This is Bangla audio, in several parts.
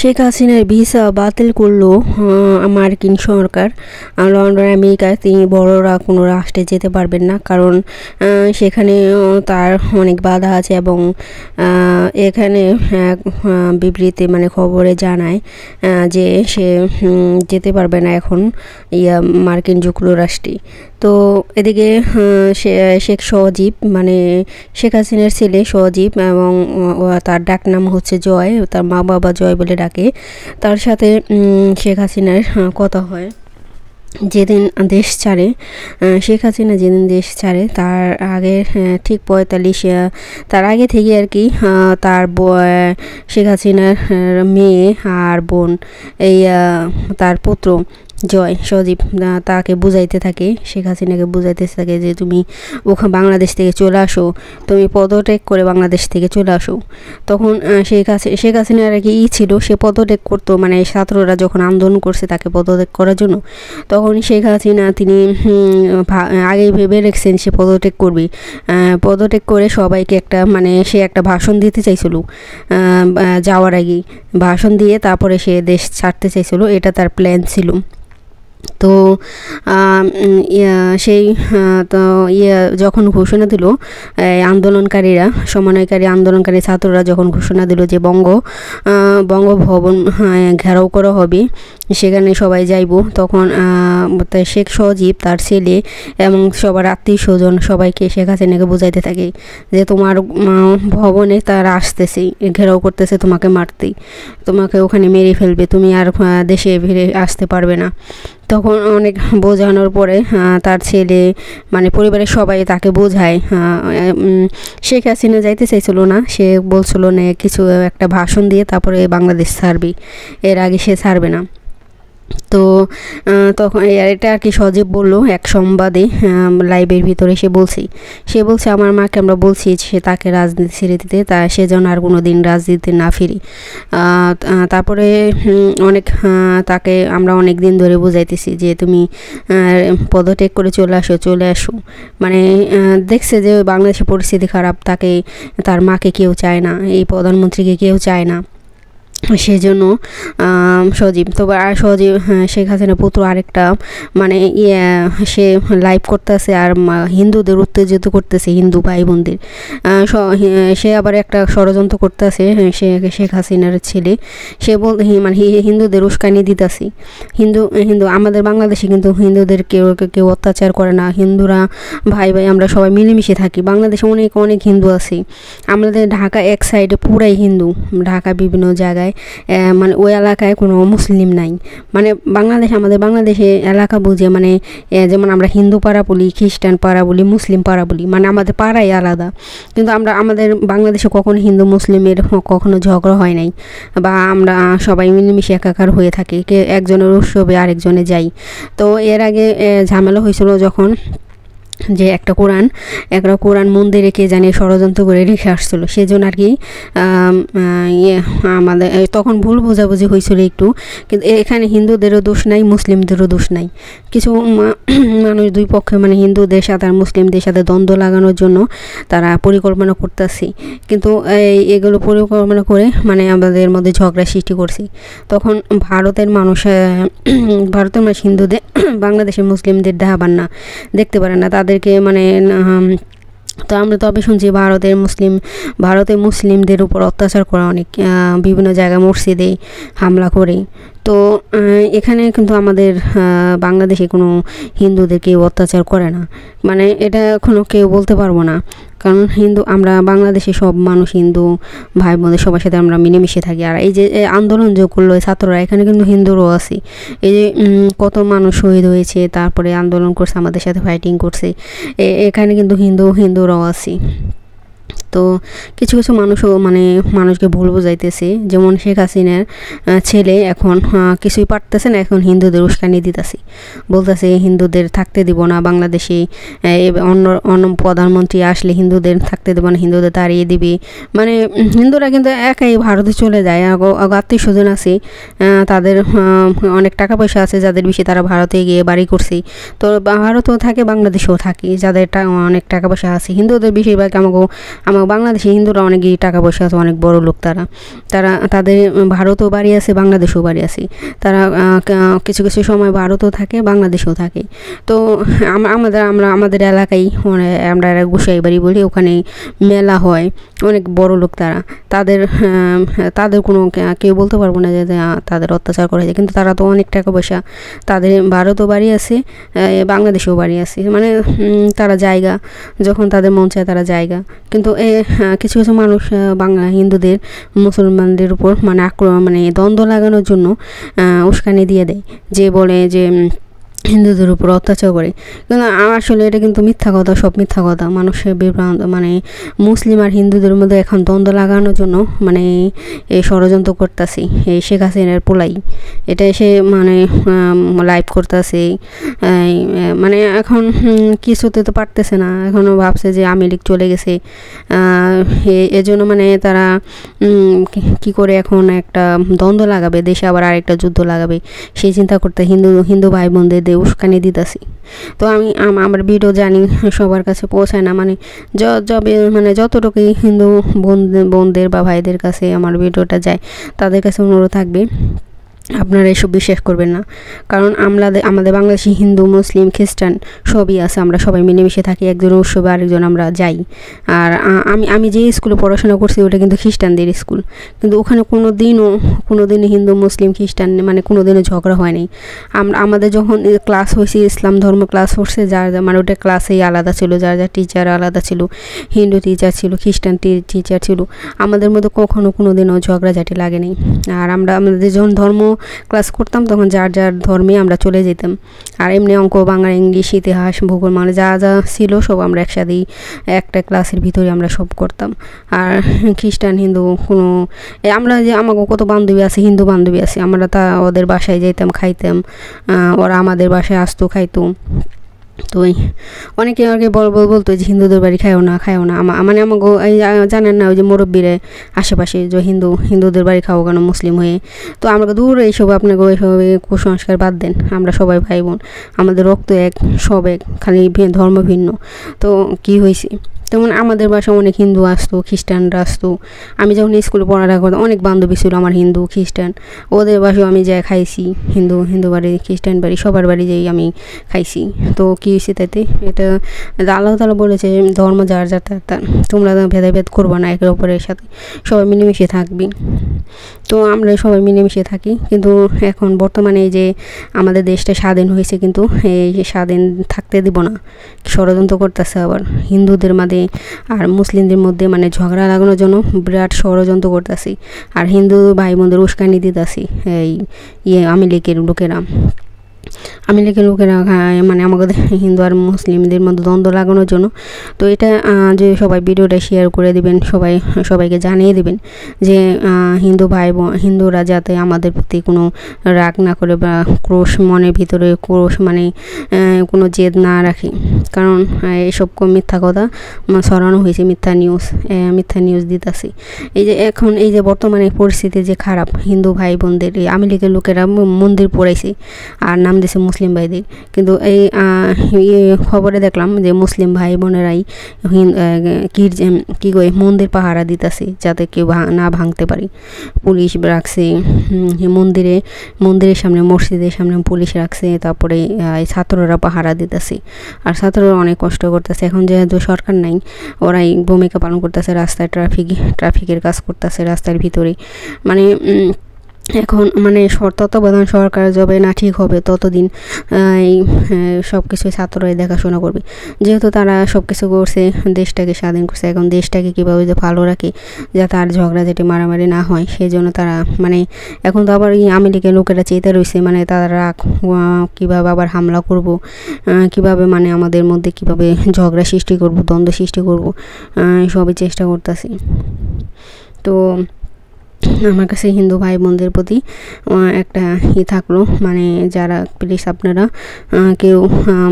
শেখ হাসিনার ভিসা বাতিল করলো মার্কিন সরকার। লন্ডন আমেরিকায় তিনি বড়রা কোনো রাষ্ট্রে যেতে পারবেন না, কারণ সেখানে তার অনেক বাধা আছে। এবং এখানে বিবৃতি খবরে জানায় যে সে যেতে পারবে না এখন মার্কিন যুক্তরাষ্ট্রে। তো এদিকে শেখ সজীব শেখ হাসিনার ছেলে সজীব, এবং তার ডাক নাম হচ্ছে জয়, তার মা বাবা জয় বলে ডাকে। তার সাথে শেখ হাসিনার কথা হয় যেদিন দেশ ছাড়ে। শেখ হাসিনা যেদিন দেশ ছাড়ে তার আগে ঠিক 45 তার আগে থেকে আর কি তার শেখ হাসিনার মেয়ে আর বোন তার পুত্র জয় সজীব তাকে বুঝাইতে থাকে, শেখ হাসিনাকে বুঝাইতে থাকে যে তুমি ওখানে বাংলাদেশ থেকে চলে আসো, তুমি পদত্যাগ করে বাংলাদেশ থেকে চলে আসো। তখন শেখ হাসিনার আর কি ছিল সে পদত্যাগ করতো, ছাত্ররা যখন আন্দোলন করছে তাকে পদত্যাগ করার জন্য, তখন শেখ হাসিনা তিনি আগেই ভেবে রেখেছেন সে পদত্যাগ করবে। পদত্যাগ করে সবাইকে সে একটা ভাষণ দিতে চাইছিল, যাওয়ার আগেই ভাষণ দিয়ে তারপরে সে দেশ ছাড়তে চাইছিল, এটা তার প্ল্যান ছিল। তো যখন ঘোষণা দিল আন্দোলনকারীরা, আন্দোলনকারী ছাত্ররা যখন ঘোষণা দিল যে বঙ্গভবন ঘেরাও করা হবে, সেখানে সবাই যাইব, তখন শেখ সজীব তার ছেলে এবং সবার আত্মীয় স্বজন সবাইকে শেখ হাসিনাকে বোঝাইতে থাকে যে তোমার ভবনে তারা আসতেছে, ঘেরাও করতেছে তোমাকে মারতে, তোমাকে ওখানে মেরে ফেলবে, তুমি আর দেশে ফিরে আসতে পারবে না। তখন অনেক বোঝানোর পরে তার ছেলে পরিবারের সবাই তাকে বোঝায়। শেখ হাসিনা যাইতে চাইছিল না, সে বলছিল না কিছু একটা ভাষণ দিয়ে তারপরে বাংলাদেশ ছাড়বে, এর আগে সে ছাড়বে না। তো তখন এটা আর কি সজীব বললো এক সংবাদে লাইভের ভিতরে, সে বলছে আমার মাকে আমরা বলছি সে তাকে রাজনীতি ছেড়ে দিতে, তা সে যেন আর কোনো দিন রাজনীতিতে না ফিরি। তারপরে তাকে আমরা অনেক দিন ধরে বুঝাইতেছি যে তুমি পদত্যাগ করে চলে আসো। দেখছে যে বাংলাদেশের পরিস্থিতি খারাপ, তার মাকে কেউ চায় না, এই প্রধানমন্ত্রীকে কেউ চায় না, সেজন্য সজীব শেখ হাসিনার পুত্র আরেকটা সে লাইভ করতেছে আর হিন্দুদের উত্তেজিত করতেছে, হিন্দু ভাই বোনদের। সে আবার একটা ষড়যন্ত্র করতেছে, শেখ হাসিনার ছেলে, সে হিন্দুদের উস্কানি দিতেছে। হিন্দু আমাদের বাংলাদেশে কিন্তু হিন্দুদের কেউ অত্যাচার করে না, হিন্দুরা ভাই আমরা সবাই মিলেমিশে থাকি। বাংলাদেশে অনেক হিন্দু আছে, আমাদের ঢাকা এক সাইডে পুরাই হিন্দু, ঢাকা বিভিন্ন জায়গায় ওই এলাকায় কোনো মুসলিম নাই। আমাদের বাংলাদেশে এলাকা বুঝে যেমন আমরা হিন্দু পাড়া বলি, খ্রিস্টান পাড়া বলি, মুসলিম পাড়া বলি, আমাদের পাড়াই আলাদা। কিন্তু আমাদের বাংলাদেশে কখনো হিন্দু মুসলিমের কখনো ঝগড়া হয় নাই, বা আমরা সবাই মিলেমিশে একাকার হয়ে থাকি, একজনের উৎসবে আরেকজনে যাই। তো এর আগে ঝামেলা হয়েছিল যখন যে একটা কোরআন মন্দিরে কে জানিয়ে ষড়যন্ত্র করে রেখে আসছিল, সেজন্য আর কি আমাদের তখন ভুল বোঝাবুঝি হয়েছিল একটু। কিন্তু এখানে হিন্দুদেরও দোষ নাই, মুসলিমদেরও দোষ নাই। কিছু মানুষ দুই পক্ষে হিন্দুদের সাথে আর মুসলিমদের সাথে দ্বন্দ্ব লাগানোর জন্য তারা পরিকল্পনা করতেছে, কিন্তু এগুলো পরিকল্পনা করে আমাদের মধ্যে ঝগড়া সৃষ্টি করছে। তখন ভারতের মানুষ হিন্দুদের বাংলাদেশের মুসলিমদের দেখতে পারে না, তাদেরকে তো আমরা তবে শুনছি ভারতের মুসলিমদের উপর অত্যাচার করা, অনেক বিভিন্ন জায়গায় মসজিদে হামলা করে। তো এখানে কিন্তু আমাদের বাংলাদেশে কোনো হিন্দুদের কেউ অত্যাচার করে না, এটা এখনও কেউ বলতে পারবো না, কারণ আমরা বাংলাদেশে সব মানুষ হিন্দু ভাই বোনদের সবার সাথে আমরা মিলেমিশে থাকি। আর এই যে আন্দোলন যে করলো ছাত্ররা, এখানে কিন্তু হিন্দুরও আছে, এই যে কত মানুষ শহীদ হয়েছে, তারপরে আন্দোলন করছে, আমাদের সাথে ফাইটিং করছে, এখানে কিন্তু হিন্দুরাও আছে। তো কিছু মানুষও মানুষকে ভুল বোঝাইতেছে, যেমন শেখ হাসিনার ছেলে এখন কিছুই পারতেছে না, এখন হিন্দুদের উস্কানি দিতেছে, বলতেছে হিন্দুদের থাকতে দিব না বাংলাদেশে, অন্য প্রধানমন্ত্রী আসলে হিন্দুদের থাকতে দেব না, হিন্দুদের তাড়িয়ে দিবে। হিন্দুরা কিন্তু একাই ভারতে চলে যায়, আত্মীয় স্বজন আছে, তাদের অনেক টাকা পয়সা আছে যাদের বেশি, তারা ভারতে গিয়ে বাড়ি করছে। তো ভারতেও থাকে, বাংলাদেশেও থাকে, যাদের অনেক টাকা পয়সা আছে। হিন্দুদের বেশিরভাগ আমাকে বাংলাদেশি হিন্দুরা অনেকই টাকা পয়সা আছে, অনেক বড় লোক তাদের ভারতেও বাড়ি আছে, বাংলাদেশেও বাড়ি আছে। তারা কিছু কিছু সময় ভারতেও থাকে, বাংলাদেশেও থাকে। তো আমাদের এলাকায় আমরা গোসাই বাড়ি বলি, ওখানে মেলা হয়, অনেক বড় লোক তাদের কোনো কেউ বলতে পারবো না যে তাদের অত্যাচার করা যায়, কিন্তু তারা তো অনেক টাকা পয়সা, তাদের ভারতেও বাড়ি আছে, বাংলাদেশেও বাড়ি আছে, মানে তারা জায়গা যখন তাদের মন চায় তারা জায়গা। কিন্তু কিছু কিছু মানুষ হিন্দুদের মুসলমানদের উপর মানে দ্বন্দ্ব লাগানোর জন্য উস্কানি দিয়ে দেয়, যে বলে যে হিন্দুদের উপর অত্যাচার করে। কিন্তু আসলে এটা কিন্তু মিথ্যা কথা, সব মিথ্যা কথা। মানুষের বিভ্রান্ত, মানে মুসলিম আর হিন্দুদের মধ্যে এখন দ্বন্দ্ব লাগানোর জন্য মানে এই ষড়যন্ত্র করতেছি, এই শেখ হাসিনার পোলাই এটা এসে মানে লাইভ করতেছে। মানে এখন কিছুতে তো পারতেছে না, এখনও ভাবছে যে আওয়ামী লীগ চলে গেছে, এজন্য মানে তারা কি করে এখন একটা দ্বন্দ্ব লাগাবে, দেশে আবার আরেকটা যুদ্ধ লাগাবে, সেই চিন্তা করতে হিন্দু ভাই বোনদের উস্কানি দিতেছি। তো আমি আমার ভিডিও জানি সবার কাছে পৌঁছায় না, মানে মানে যতটুকুই হিন্দু বোনদের বা ভাইদের কাছে আমার ভিডিওটা যায়, তাদের কাছে অনুরোধ থাকবে আপনারা এসব বিশ্বাস করবেন না। কারণ আমাদের বাংলাদেশি হিন্দু, মুসলিম, খ্রিস্টান সবই আছে, আমরা সবাই মিলেমিশে থাকি, একজন উৎসবে আরেকজন আমরা যাই। আর আমি যে স্কুলে পড়াশোনা করছি ওটা কিন্তু খ্রিস্টানদের স্কুল, কিন্তু ওখানে কোনো দিনও হিন্দু, মুসলিম, খ্রিস্টান মানে কোনো দিনও ঝগড়া হয়নি। আমাদের যখন ক্লাস হয়েছে, ইসলাম ধর্ম ক্লাস হচ্ছে, মানে ওটা ক্লাসেই আলাদা ছিল, যার টিচার আলাদা ছিল, হিন্দু টিচার ছিল, খ্রিস্টান টিচার ছিল, আমাদের মধ্যে কখনো কোনো দিনও ঝগড়াঝাটি লাগেনি। আর আমাদের যখন ধর্ম ক্লাস করতাম তখন যার ধর্মে আমরা চলে যেতাম। আর এমনি অঙ্ক, বাংলা, ইংলিশ, ইতিহাস, ভূগোল মানে যা ছিল সব আমরা একসাথেই একটা ক্লাসের ভিতরে আমরা সব করতাম। আর খ্রিস্টান, হিন্দু কোনো আমরা যে আমাকে কত বান্ধবী আছে, হিন্দু বান্ধবী আছে, আমরা ওদের বাসায় যেতাম, খাইতাম, ওরা আমাদের বাসায় আসতো, খাইতো। তো অনেকে আগে বলতো যে হিন্দুদের বাড়ি খায়ও না। মানে আমাকে জানেন না, ওই যে মুরব্বীরা আশেপাশে যে হিন্দুদের বাড়ি খাও কেন মুসলিম হয়ে। তো আমরা দূর এইসব আপনাকে ওইসব কুসংস্কার বাদ দেন, আমরা সবাই ভাই বোন, আমাদের রক্ত এক, সব এক, খালি ধর্ম ভিন্ন। তো কি হয়েছে, তেমন আমাদের বাসায় অনেক হিন্দু আসতো, খ্রিস্টানরা আসতো। আমি যখন স্কুলে পড়ালেখা করতাম অনেক বান্ধবী ছিল আমার হিন্দু, খ্রিস্টান, ওদের বাসায় আমি যাই খাইছি, হিন্দু বাড়ি, খ্রিস্টান বাড়ি, সবার বাড়ি যাই আমি খাইছি। তো কী হয়েছে তাতে, এটা আল্লাহ তাআলা বলেছে ধর্ম যার তার, তোমরা ভেদাভেদ করবো না, একে অপরের সাথে সবাই মিলেমিশে থাকবি। তো আমরা সবাই মিলেমিশে থাকি। কিন্তু এখন বর্তমানে এই যে আমাদের দেশটা স্বাধীন হয়েছে, কিন্তু এই স্বাধীন থাকতে দিব না, ষড়যন্ত্র করতেছে আবার হিন্দুদের মধ্যে আর মুসলিমদের মধ্যে, মানে ঝগড়া লাগানোর জন্য বিরাট ষড়যন্ত্র করতেছি। আর হিন্দু ভাই বোনদের উস্কানি দিতেছি এই আওয়ামী লীগের লোকেরা মানে আমাদের হিন্দু আর মুসলিমদের মধ্যে দ্বন্দ্ব লাগানোর জন্য। তো এটা যে সবাই ভিডিওটা শেয়ার করে দিবেন, সবাইকে জানিয়ে দিবেন যে হিন্দুরা যাতে আমাদের প্রতি কোনো রাগ না করে বা ক্রোশ, মনের ভিতরে ক্রোশ মানে কোনো জেদ না রাখে। কারণ এসব মিথ্যা কথা ছড়ানো হয়েছে, মিথ্যা নিউজ দিতেছে। এই যে এখন এই যে বর্তমানে পরিস্থিতি যে খারাপ, হিন্দু ভাই বোনদের এই আওয়ামী লীগের লোকেরা মন্দির পোড়াইছে আর নাম দিয়েছে মুসলিম ভাইদের। কিন্তু এই খবরে দেখলাম যে মুসলিম ভাই বোনেরাই কি করে মন্দির পাহারা দিতেছে যাতে কেউ না ভাঙতে পারে। পুলিশ রাখছে মন্দিরের সামনে, মসজিদের সামনে পুলিশ রাখছে, তারপরে ছাত্ররা পাহারা দিতেছে। আর ছাত্ররা অনেক কষ্ট করতেছে। এখন যেহেতু সরকার নাই, ওরাই ভূমিকা পালন করতেছে, রাস্তায় ট্রাফিকের কাজ করতেছে রাস্তার ভিতরে। মানে এখন মানে তত্ত্বাবধান সরকার যবে না ঠিক হবে ততদিন এই সব কিছুই ছাত্ররাই দেখাশোনা করবে। যেহেতু তারা সব কিছু করছে, দেশটাকে স্বাধীন করছে, এখন দেশটাকে কীভাবে যে ভালো রাখে যাতে আর ঝগড়াঝাটি মারামারি না হয়, সেই জন্য তারা মানে এখন তো আবার আওয়ামী লীগের লোকেরা চেতে রয়েছে, মানে তারা কীভাবে আবার হামলা করব, কীভাবে মানে আমাদের মধ্যে কীভাবে ঝগড়া সৃষ্টি করব, দ্বন্দ্ব সৃষ্টি করব, সবই চেষ্টা করতেছি। তো আমার কাছে হিন্দু ভাই বোনদের প্রতি একটা থাকলো, মানে যারা প্লিজ আপনারা কেউ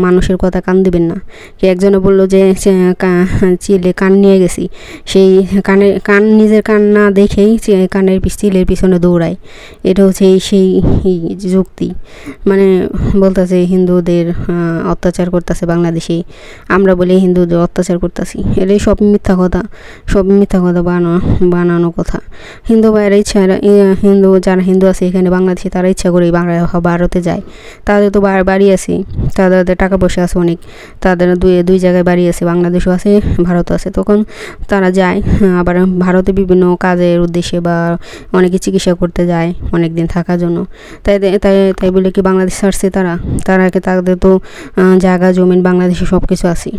মানুষের কথা কান দিবেন না। কে একজনে বললো যে চিলে কান নিয়ে গেছি, সেই কান নিজের কান না দেখেই কানের চিলের পিছনে দৌড়ায়। এটা হচ্ছে সেই যুক্তি, মানে বলতেছে হিন্দুদের অত্যাচার করতেছে বাংলাদেশে, আমরা বলি হিন্দুদের অত্যাচার করতেছি। এটাই সব মিথ্যা কথা, সব মিথ্যা কথা, বানানো কথা। হিন্দু ভাইয়ের ইচ্ছা, যারা হিন্দু আছে এখানে বাংলাদেশে, তারা ইচ্ছা করে ভারতে যায়। তাদের তো বাড়ি আছে, তাদের টাকা পয়সা আছে অনেক, তাদের দুই জায়গায় বাড়ি আছে, বাংলাদেশও আছে, ভারতও আছে। তখন তারা যায়, আবার ভারতে বিভিন্ন কাজের উদ্দেশ্যে বা অনেকে চিকিৎসা করতে যায় অনেক দিন থাকার জন্য। তাই বলে কি বাংলাদেশ ছাড়ছে তারা? তাদের তো জায়গা জমিন বাংলাদেশে সব কিছু আছে।